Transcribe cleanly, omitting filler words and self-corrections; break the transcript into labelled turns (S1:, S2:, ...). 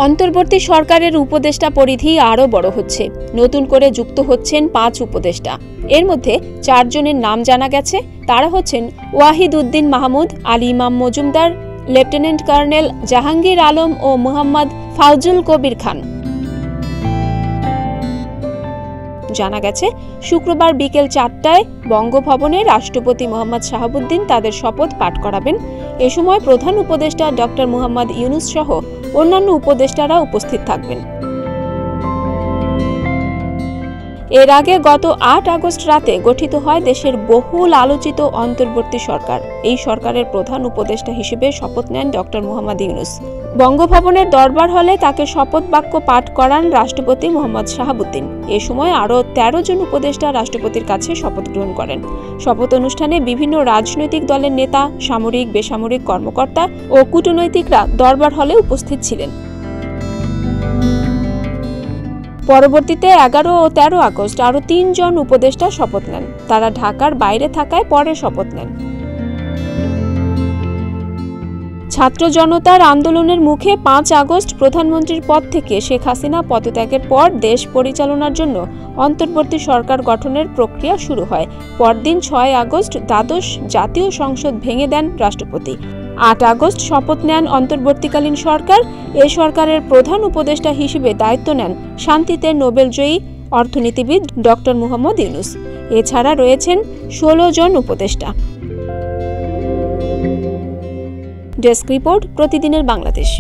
S1: অন্তর্বর্তী সরকারের উপদেষ্টা পরিধি আরও বড় হচ্ছে। নতুন করে যুক্ত হচ্ছেন ৫ উপদেষ্টা। এর মধ্যে ৪ জনের নাম জানা গেছে। তারা হচ্ছেন ওয়াহিদ উদ্দিন মাহমুদ, আলী ইমাম মজুমদার, লেফটেন্যান্ট কর্নেল জাহাঙ্গীর আলম ও মোহাম্মদ ফাউজুল কবির খান। জানা গেছে, শুক্রবার বিকেল ৪টায় বঙ্গভবনে রাষ্ট্রপতি মোহাম্মদ শাহাবুদ্দিন তাদের শপথ পাঠ করাবেন। এ সময় প্রধান উপদেষ্টা ডক্টর মোহাম্মদ ইউনূস সহ অন্যান্য উপদেষ্টারা উপস্থিত থাকবেন। এর আগে গত ৮ আগস্ট রাতে গঠিত হয় দেশের বহুল আলোচিত অন্তর্বর্তী সরকার। এই সরকারের প্রধান উপদেষ্টা হিসেবে শপথ নেন ডক্টর মোহাম্মদ ইউনূস। বঙ্গভবনের দরবার হলে তাকে শপথ বাক্য পাঠ করান রাষ্ট্রপতি মোহাম্মদ শাহাবুদ্দিন। এ সময় আরও ১৩ জন উপদেষ্টা রাষ্ট্রপতির কাছে শপথ গ্রহণ করেন। শপথ অনুষ্ঠানে বিভিন্ন রাজনৈতিক দলের নেতা, সামরিক বেসামরিক কর্মকর্তা ও কূটনৈতিকরা দরবার হলে উপস্থিত ছিলেন। পরবর্তীতে ১১ ও ১৩ আগস্ট আরও ৩ জন উপদেষ্টা শপথ নেন। তারা ঢাকার বাইরে থাকায় পরে শপথ নেন। ছাত্র জনতার আন্দোলনের মুখে ৫ আগস্ট প্রধানমন্ত্রীর পদ থেকে শেখ হাসিনা পদত্যাগের পর দেশ পরিচালনার জন্য অন্তর্বর্তী সরকার গঠনের প্রক্রিয়া শুরু হয়। পরদিন ৬ আগস্ট দ্বাদশ জাতীয় সংসদ ভেঙে দেন রাষ্ট্রপতি। ৮ আগস্ট শপথ নেন অন্তর্বর্তীকালীন সরকার। এ সরকারের প্রধান উপদেষ্টা হিসেবে দায়িত্ব নেন শান্তিতে নোবেলজয়ী অর্থনীতিবিদ ডক্টর মোহাম্মদ ইউনূস। এছাড়া রয়েছেন ১৬ জন উপদেষ্টা। ডেস্ক রিপোর্ট, প্রতিদিনের বাংলাদেশ।